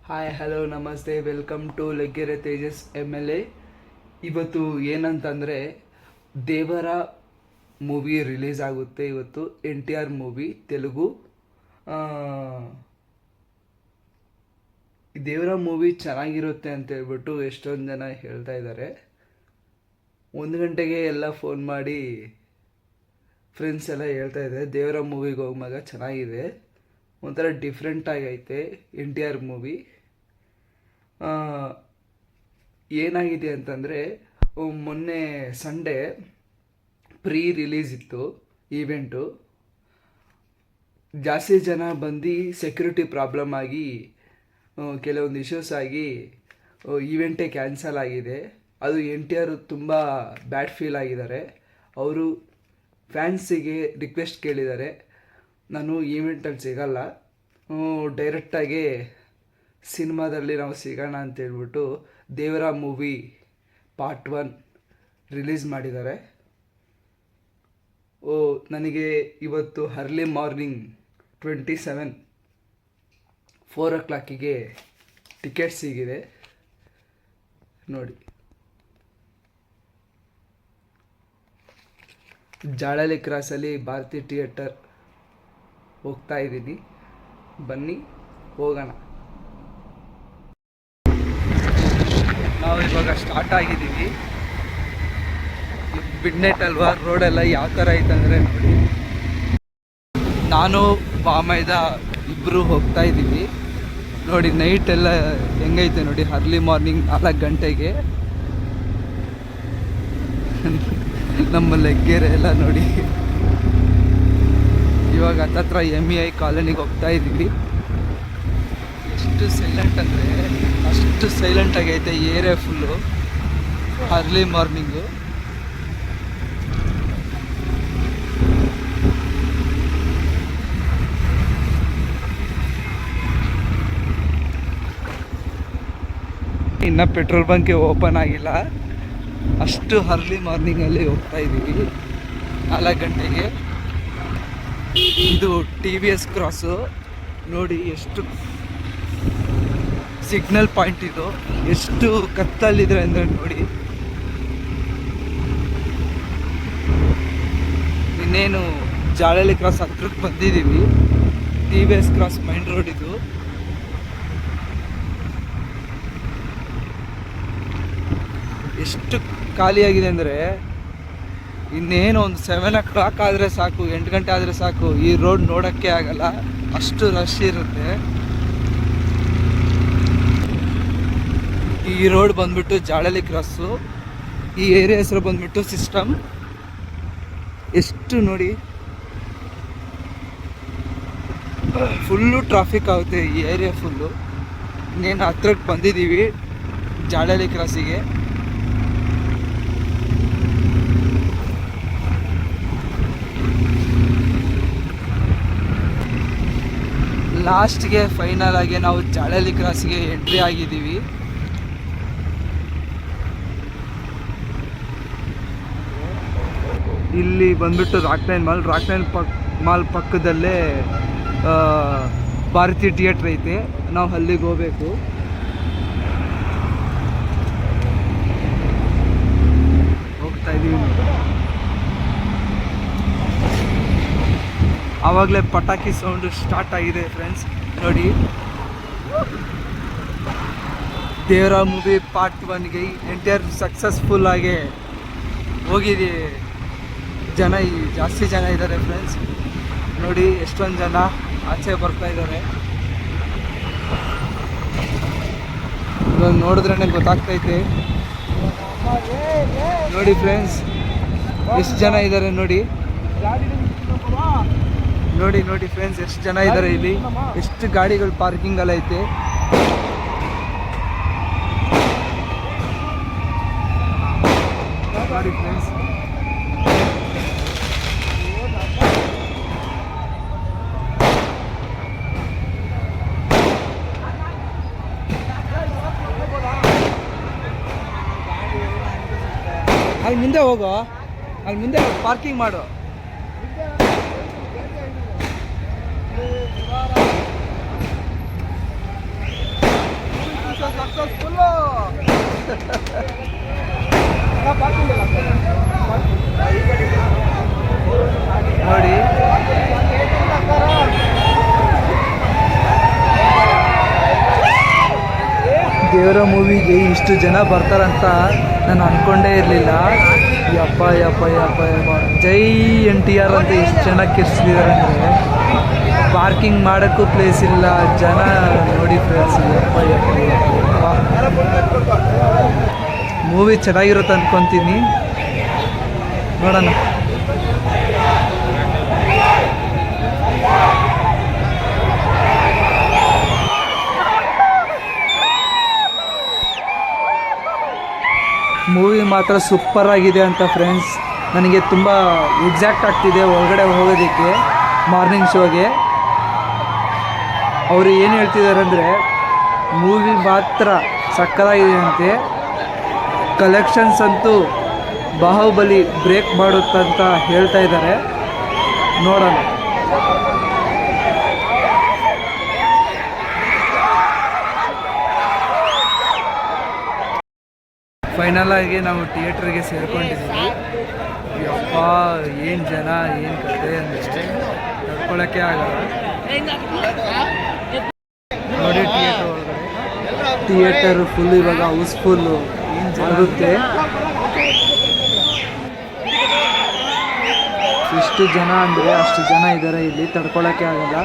Hi hello ನಮಸ್ತೆ welcome to Leggere Tejas MLA. ಇವತ್ತು ಏನಂತಂದರೆ ದೇವರ ಮೂವಿ ರಿಲೀಸ್ ಆಗುತ್ತೆ. ಇವತ್ತು NTR ಮೂವಿ ತೆಲುಗು. ದೇವರ ಮೂವಿ ಚೆನ್ನಾಗಿರುತ್ತೆ ಅಂತ ಹೇಳ್ಬಿಟ್ಟು ಎಷ್ಟೊಂದು ಜನ ಹೇಳ್ತಾ ಇದ್ದಾರೆ. 1 ಗಂಟೆಗೆ ಎಲ್ಲ ಫೋನ್ ಮಾಡಿ ಫ್ರೆಂಡ್ಸ್ ಎಲ್ಲ ಹೇಳ್ತಾ ಇದ್ದಾರೆ ದೇವರ ಮೂವಿಗೆ ಹೋಗುವಾಗ ಚೆನ್ನಾಗಿದೆ, ಒಂಥರ ಡಿಫ್ರೆಂಟ್ ಆಗೈತೆ NTR ಮೂವಿ. ಏನಾಗಿದೆ ಅಂತಂದರೆ ಮೊನ್ನೆ ಸಂಡೇ ಪ್ರೀ ರಿಲೀಸ್ ಇತ್ತು ಈವೆಂಟು. ಜಾಸ್ತಿ ಜನ ಬಂದು ಸೆಕ್ಯೂರಿಟಿ ಪ್ರಾಬ್ಲಮ್ ಆಗಿ ಕೆಲವೊಂದು ಇಶ್ಯೂಸ್ ಆಗಿ ಈವೆಂಟೇ ಕ್ಯಾನ್ಸಲ್ ಆಗಿದೆ. ಅದು NTR ತುಂಬ ಬ್ಯಾಡ್ ಫೀಲ್ ಆಗಿದ್ದಾರೆ. ಅವರು ಫ್ಯಾನ್ಸಿಗೆ ರಿಕ್ವೆಸ್ಟ್ ಕೇಳಿದ್ದಾರೆ, ನಾನು ಈವೆಂಟಲ್ಲಿ ಸಿಗಲ್ಲ, ಡೈರೆಕ್ಟಾಗಿ ಸಿನಿಮಾದಲ್ಲಿ ನಾವು ಸಿಗೋಣ ಅಂತೇಳ್ಬಿಟ್ಟು ದೇವರ ಮೂವಿ ಪಾರ್ಟ್ 1 ರಿಲೀಸ್ ಮಾಡಿದ್ದಾರೆ. ನನಗೆ ಇವತ್ತು ಅರ್ಲಿ ಮಾರ್ನಿಂಗ್ 27 4 o'clock ಟಿಕೆಟ್ ಸಿಗಿದೆ ನೋಡಿ. ಜಾಳಲಿ ಕ್ರಾಸಲ್ಲಿ ಭಾರತಿ ಥಿಯೇಟರ್ ಹೋಗ್ತಾ ಇದ್ದೀನಿ, ಬನ್ನಿ ಹೋಗೋಣ. ನಾವು ಇವಾಗ ಸ್ಟಾರ್ಟ್ ಆಗಿದ್ದೀವಿ. ಮಿಡ್ನೈಟ್ ಅಲ್ವಾ, ರೋಡೆಲ್ಲ ಯಾವ ಥರ ಐತಂದರೆ ನೋಡಿ. ನಾನು ಬಾಮೈದ ಇಬ್ಬರು ಹೋಗ್ತಾ ಇದ್ದೀವಿ ನೋಡಿ. ನೈಟ್ ಎಲ್ಲ ಹೆಂಗೈತೆ ನೋಡಿ, ಅರ್ಲಿ ಮಾರ್ನಿಂಗ್ 4 ಗಂಟೆಗೆ ನಮ್ಮ ಲೆಗ್ಗೆರೆ ಎಲ್ಲ ನೋಡಿ. ಇವಾಗ ಹತ್ತತ್ರ MEI ಕಾಲೋನಿಗೆ ಹೋಗ್ತಾ ಇದ್ದೀವಿ. ಎಷ್ಟು ಸೈಲೆಂಟ್ ಅಂದರೆ ಅಷ್ಟು ಸೈಲೆಂಟ್ ಆಗೈತೆ ಏರಿಯಾ ಫುಲ್ಲು ಅರ್ಲಿ ಮಾರ್ನಿಂಗು. ಇನ್ನು ಪೆಟ್ರೋಲ್ ಬಂಕ್ ಓಪನ್ ಆಗಿಲ್ಲ, ಅಷ್ಟು ಅರ್ಲಿ ಮಾರ್ನಿಂಗಲ್ಲಿ ಹೋಗ್ತಾ ಇದ್ದೀವಿ 4 ಗಂಟೆಗೆ. ಇದು TVS ಕ್ರಾಸು ನೋಡಿ, ಎಷ್ಟು ಸಿಗ್ನಲ್ ಪಾಯಿಂಟ್ ಇದು, ಎಷ್ಟು ಕತ್ತಲ್ಲಿದೆ ಅಂದರೆ ನೋಡಿ. ಇನ್ನೇನು ಜಾಳಲಿ ಕ್ರಾಸ್ ಹತ್ರಕ್ಕೆ ಬಂದಿದ್ದೀವಿ. TVS ಕ್ರಾಸ್ ಮೈನ್ ರೋಡ್ ಇದು. ಎಷ್ಟು ಖಾಲಿಯಾಗಿದೆ ಅಂದರೆ ಇನ್ನೇನು ಒಂದು 7 o'clock ಆದರೆ ಸಾಕು, 8 ಗಂಟೆ ಆದರೆ ಸಾಕು, ಈ ರೋಡ್ ನೋಡೋಕ್ಕೆ ಆಗಲ್ಲ, ಅಷ್ಟು ರಶ್ ಇರುತ್ತೆ. ಈ ರೋಡ್ ಬಂದ್ಬಿಟ್ಟು ಜಾಳಲಿ ಕ್ರಾಸು, ಈ ಏರಿಯಾ ಹೆಸರು ಬಂದ್ಬಿಟ್ಟು ಸಿಸ್ಟಮ್. ಎಷ್ಟು ನೋಡಿ, ಫುಲ್ಲು ಟ್ರಾಫಿಕ್ ಆಗುತ್ತೆ ಈ ಏರಿಯಾ ಫುಲ್ಲು. ಇನ್ನೇನು ಹತ್ರಕ್ಕೆ ಬಂದಿದ್ದೀವಿ ಜಾಳಲಿ ಕ್ರಾಸಿಗೆ. ಲಾಸ್ಟ್ಗೆ ಫೈನಲ್ ಆಗಿ ನಾವು ಜಾಳಲಿ ಕ್ರಾಸ್ಗೆ ಎಂಟ್ರಿ ಆಗಿದ್ದೀವಿ. ಇಲ್ಲಿ ಬಂದ್ಬಿಟ್ಟು ರಾಕ್ಲೈನ್ ಮಾಲ್ ಪಕ್ಕದಲ್ಲೇ ಭಾರತಿ ಥಿಯೇಟ್ರ್ ಐತೆ. ನಾವು ಅಲ್ಲಿಗೆ ಹೋಗ್ಬೇಕು. ಹೋಗ್ತಾ ಇದ್ದೀವಿ. ಆವಾಗಲೇ ಪಟಾಕಿ ಸೌಂಡು ಸ್ಟಾರ್ಟ್ ಆಗಿದೆ ಫ್ರೆಂಡ್ಸ್ ನೋಡಿ. ದೇವರ ಮೂವಿ ಪಾರ್ಟ್ 1ಗೆ NTR ಸಕ್ಸಸ್ಫುಲ್ ಆಗಿ ಹೋಗಿದ್ದೀವಿ. ಜಾಸ್ತಿ ಜನ ಇದ್ದಾರೆ ಫ್ರೆಂಡ್ಸ್ ನೋಡಿ, ಎಷ್ಟೊಂದು ಜನ ಆಚೆ ಬರ್ತಾ ಇದ್ದಾರೆ. ಇವಾಗ ನೋಡಿದ್ರೇ ಗೊತ್ತಾಗ್ತೈತೆ ನೋಡಿ ಫ್ರೆಂಡ್ಸ್, ಎಷ್ಟು ಜನ ಇದ್ದಾರೆ ನೋಡಿ. ನೋಡಿ ಫ್ರೆಂಡ್ಸ್, ಎಷ್ಟು ಜನ ಇದ್ದಾರೆ ಇಲ್ಲಿ, ಎಷ್ಟು ಗಾಡಿಗಳು ಪಾರ್ಕಿಂಗಲ್ಲಿ ಐತೆ. ನೋಡಿ ಫ್ರೆಂಡ್ಸ್, ಅಲ್ಲಿ ಮುಂದೆ ಹೋಗೋ, ಅಲ್ಲಿ ಮುಂದೆ ಪಾರ್ಕಿಂಗ್ ಮಾಡು. ನೋಡಿ ದೇವರ ಮೂವಿಗೆ ಇಷ್ಟು ಜನ ಬರ್ತಾರಂತ ನಾನು ಅಂದ್ಕೊಂಡೇ ಇರಲಿಲ್ಲ. ಯಪ್ಪ ಯಪ್ಪ ಯಪ್ಪ ಯಪ್ಪ, ಜೈ NTR ಅಂತ ಎಷ್ಟು ಜನ ಕಿರ್ಸಿದ್ದಾರೆ ಅಂದರೆ ಪಾರ್ಕಿಂಗ್ ಮಾಡೋಕ್ಕೂ ಪ್ಲೇಸ್ ಇಲ್ಲ. ಜನ ನೋಡಿ ಫ್ರೆಂಡ್ಸ್, ಯಪ್ಪ ಯಪ್ಪ ಯಪ್ಪ. ಮೂವಿ ಚೆನ್ನಾಗಿರುತ್ತೆ ಅಂದ್ಕೊತೀನಿ, ನೋಡೋಣ. ಮೂವಿ ಮಾತ್ರ ಸೂಪರ್ ಆಗಿದೆ ಅಂತ ಫ್ರೆಂಡ್ಸ್. ನನಗೆ ತುಂಬ ಎಕ್ಸಾಕ್ಟ್ ಆಗ್ತಿದೆ ಒಳಗಡೆ ಹೋಗೋದಕ್ಕೆ ಮಾರ್ನಿಂಗ್ ಶೋಗೆ. ಅವರು ಏನು ಹೇಳ್ತಿದ್ದಾರೆ ಅಂದರೆ ಮೂವಿ ಮಾತ್ರ ಸಕ್ಕತ್ತಾಗಿದೆ ಅಂತೆ. ಕಲೆಕ್ಷನ್ಸ್ ಅಂತೂ ಬಾಹುಬಲಿ ಬ್ರೇಕ್ ಮಾಡುತ್ತಂತ ಹೇಳ್ತಾ ಇದ್ದಾರೆ, ನೋಡೋಣ. ಫೈನಲ್ ಆಗಿ ನಾವು ಥಿಯೇಟ್ರಿಗೆ ಸೇರ್ಕೊಂಡಿದ್ದೀವಿ. ಯಪ್ಪ ಏನು ಜನ, ಏನು ಕತೆ ಅಂದರೆ ತಡ್ಕೊಳಕ್ಕೆ ಆಗಲ್ಲ. ನೋಡಿ ಥಿಯೇಟರ್ ಒಳಗಡೆ, ಥಿಯೇಟರ್ ಫುಲ್ ಇವಾಗ ಹೌಸ್ಫುಲ್ಲು ಆಗುತ್ತೆ. ಎಷ್ಟು ಜನ ಅಂದರೆ ಅಷ್ಟು ಜನ ಇದ್ದಾರೆ ಇಲ್ಲಿ, ತಡ್ಕೊಳಕ್ಕೆ ಆಗಲ್ಲ.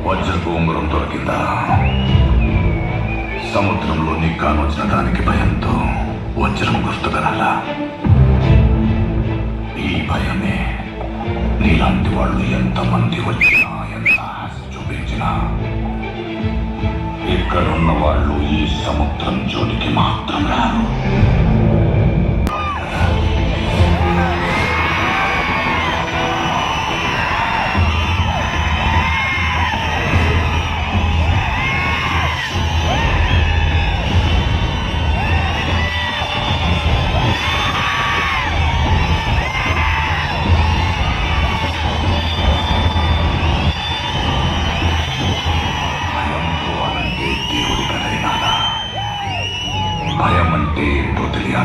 వజ్రపు ఉంగరం దొరికిందా? సముద్రంలోని కానొచ్చిన దానికి భయంతో వజ్రం గుర్తుపెనాలా? ఈ భయమే నీలాంటి వాళ్ళు ఎంతమంది వచ్చినా, ఎంత ఆశ చూపించినా, ఇక్కడున్న వాళ్ళు ఈ సముద్రం జోలికి మాత్రం రారు. భయం అంటే ఏంటో తెలియాలి.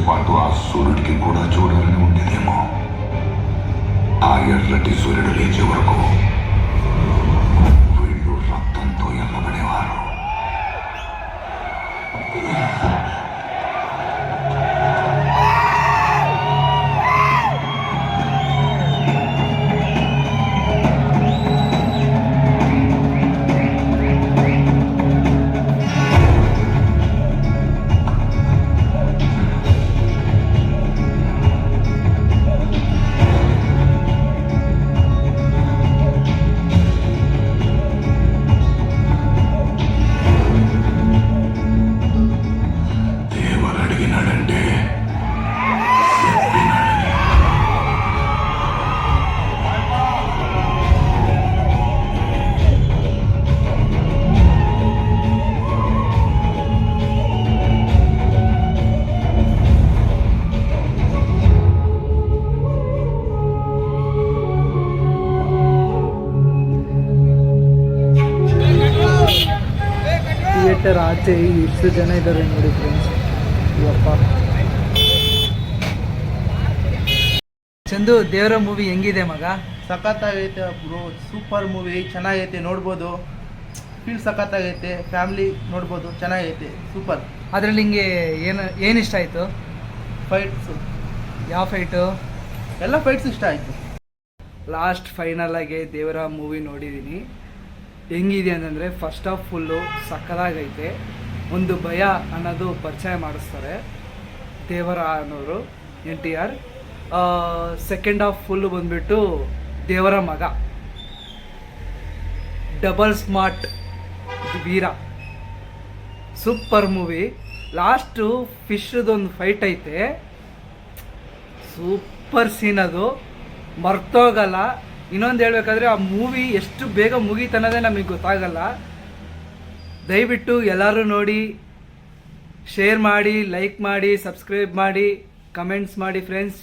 పాటు ఆ సూర్యుడికి కూడా చూడాలని ఉండేదేమో. ఆ ఎర్రటి సూర్యుడు లేచే వరకు వీళ్ళు రక్తంతో ఎల్లబడేవారు. దేవుడు అడిగినాడంటే చెప్పినాడని. ಥಿಯೇಟರ್ ಆಚೆ ಎಷ್ಟು ಜನ ಇದ್ದಾರೆ ನೋಡಿ ಫ್ರೆಂಡ್ಸ್. ಇವಪ್ಪ ಚಂದು, ದೇವರ ಮೂವಿ ಹೆಂಗಿದೆ ಮಗ? ಸಖತ್ತಾಗೈತೆ ಬ್ರೋ, ಸೂಪರ್ ಮೂವಿ, ಚೆನ್ನಾಗೈತೆ, ನೋಡ್ಬೋದು. ಫೀಲ್ ಸಖತ್ತಾಗೈತೆ, ಫ್ಯಾಮಿಲಿ ನೋಡ್ಬೋದು, ಚೆನ್ನಾಗೈತೆ, ಸೂಪರ್. ಅದರಲ್ಲಿ ಹಿಂಗೆ ಏನು ಇಷ್ಟ ಆಯಿತು? ಫೈಟ್ಸು, ಯಾವ ಫೈಟು? ಎಲ್ಲ ಫೈಟ್ಸ್ ಇಷ್ಟ ಆಯಿತು. ಲಾಸ್ಟ್ ಫೈನಲ್ ಆಗಿ ದೇವರ ಮೂವಿ ನೋಡಿದ್ದೀನಿ. ಹೆಂಗಿದೆ ಅಂತಂದರೆ ಫಸ್ಟ್ ಆಫ್ ಫುಲ್ಲು ಸಕ್ಕದಾಗೈತೆ. ಒಂದು ಭಯ ಅನ್ನೋದು ಪರಿಚಯ ಮಾಡಿಸ್ತಾರೆ ದೇವರ ಅನ್ನೋರು, NTR. ಸೆಕೆಂಡ್ ಹಾಫ್ ಫುಲ್ಲು ಬಂದುಬಿಟ್ಟು ದೇವರ ಮಗ ಡಬಲ್ ಸ್ಮಾರ್ಟ್ ವೀರ, ಸೂಪರ್ ಮೂವಿ. ಲಾಸ್ಟು ಫಿಶ್ದೊಂದು ಫೈಟ್ ಐತೆ, ಸೂಪರ್ ಸೀನ್, ಅದು ಮರ್ತೋಗಲ್ಲ. ಇನ್ನೊಂದು ಹೇಳ್ಬೇಕಾದ್ರೆ ಆ ಮೂವಿ ಎಷ್ಟು ಬೇಗ ಮುಗೀತನ್ನೋದೇ ನಮಗೆ ಗೊತ್ತಾಗಲ್ಲ. ದಯವಿಟ್ಟು ಎಲ್ಲರೂ ನೋಡಿ, ಶೇರ್ ಮಾಡಿ, ಲೈಕ್ ಮಾಡಿ, ಸಬ್ಸ್ಕ್ರೈಬ್ ಮಾಡಿ, ಕಮೆಂಟ್ಸ್ ಮಾಡಿ ಫ್ರೆಂಡ್ಸ್.